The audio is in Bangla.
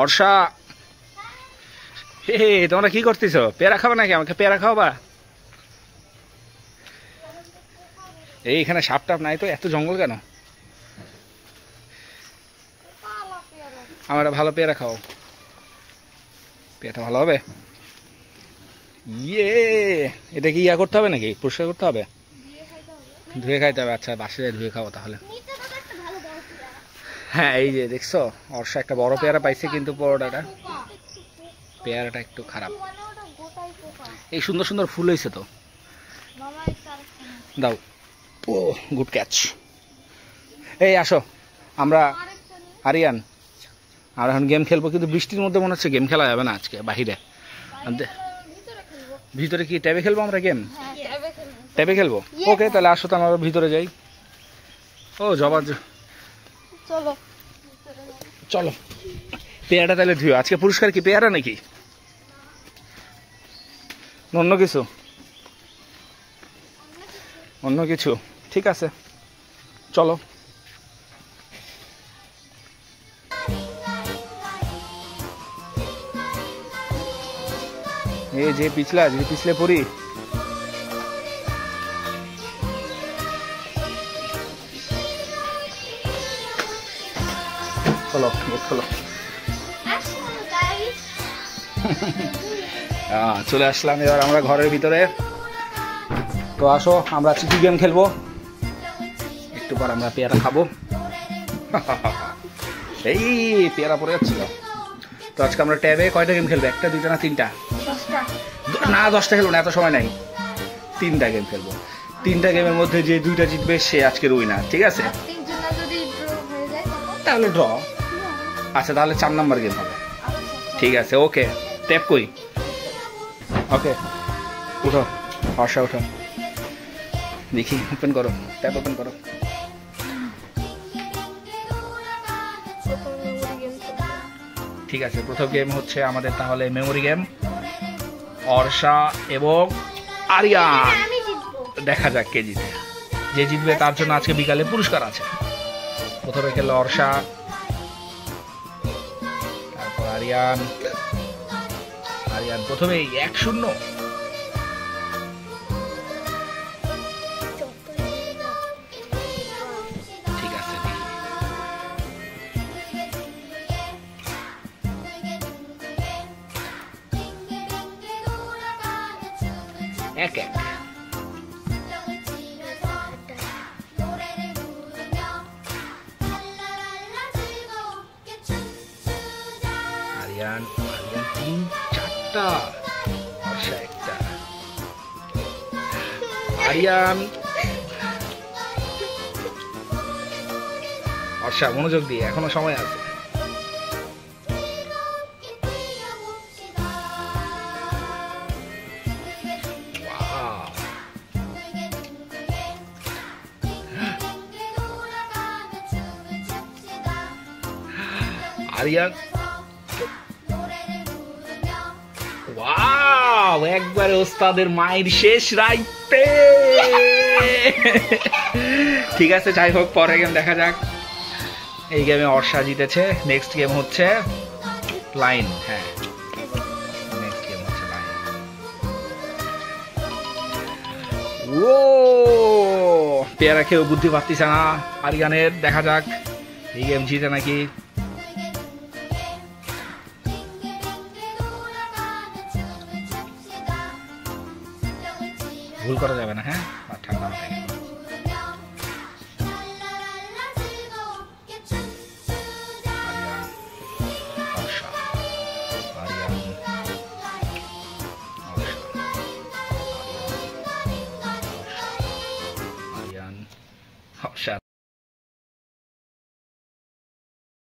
অর্ষা, হে তোমরা কি করতেছো? পেয়ারা খাবে নাকি? আমাকে পেয়ারা খাওয়াবা? এইখানে সাপ টাপ নাই তো, এত জঙ্গল কেন? আমার ভালো পেয়ারা খাও, পেয়ারা ভালো হবে। ইয়ে, এটা কি ইয়া করতে হবে নাকি? পরিষ্কার করতে হবে, ধুয়ে খাইতে হবে। আচ্ছা বাসায় ধুয়ে খাও তাহলে। হ্যাঁ এই যে দেখছো, অর্ষা একটা বড় পেয়ারা পাইছে, কিন্তু বড়টা পেয়ারাটা একটু খারাপ। এই সুন্দর সুন্দর ফুল হয়েছে তো, দাও। ও গুড ক্যাচ। এই আসো, আমরা আরিয়ান আর এখন গেম খেলবো, কিন্তু বৃষ্টির মধ্যে মনে হচ্ছে গেম খেলা যাবে না আজকে বাহিরে। ভিতরে কি ট্যাবে খেলবো আমরা গেম? ট্যাবে খেলবো, ওকে তাহলে আসো তো আমরা ভিতরে যাই। ও জবা, চলো চলো। পেয়ারাটা তাহলে ধুয়ো। আজকে পুরস্কার কি পেয়ারা নাকি অন্য কিছু? অন্য কিছু, ঠিক আছে চলো। এই যে পিছলে পড়ি। চলো চলো। চলে আসলাম এবার আমরা ঘরের ভিতরে। তো আসো আমরা চিঠি গেম খেলবো, একটু পর আমরা পেয়ারা খাবো। এই পেয়ারা পড়ে যাচ্ছিল। তো আজকে আমরা ট্যাবে কয়টা গেম খেলবো? একটা, দুইটা না তিনটা? না 10টা খেলবো না, এত সময় নাই। 3টা গেম খেলবো। 3টা গেমের মধ্যে যে 2টা জিতবে সে আজকের উইনার, ঠিক আছে? তাহলে ড্র। আচ্ছা তাহলে 4 নাম্বার গেম হবে, ঠিক আছে ওকে। ট্যাপ কই? ওকে উঠো হর্ষা, উঠো দেখি, ওপেন করো, ট্যাপ ওপেন করো। ঠিক আছে, প্রথম গেম হচ্ছে আমাদের তাহলে মেমোরি গেম, অর্ষা এবং আরিয়ান। দেখা যাক কে জিতে। যে জিতবে তার জন্য আজকে বিকালে পুরস্কার আছে। প্রথমে খেললো অর্ষা, তারপর আরিয়ান। আরিয়ান প্রথমেই 1-0। ঠিক আছে, 1-1। আরিয়ান 3-4টা, অর্ষা 1টা। আরিয়ান, অর্ষা মনোযোগ দিয়ে, এখনো সময় আছে। আরিয়ান, ওয়াও, একবারে ওস্তাদের মায়ের শেষ রাইতে। ঠিক আছে যাই হোক, পরের গেম দেখা যাক। এই গেমে অর্ষা জিতেছে। নেক্সট গেম হচ্ছে লাইন। হ্যাঁ নেক্সট গেম হচ্ছে লাইন। ও পেয়ারা খেয়েও বুদ্ধি পাচ্ছিস না আরিয়ানের। দেখা যাক এই গেম জিতে নাকি। ভুল করা যাবে না, হ্যাঁ ঠান্ডা মাথায়।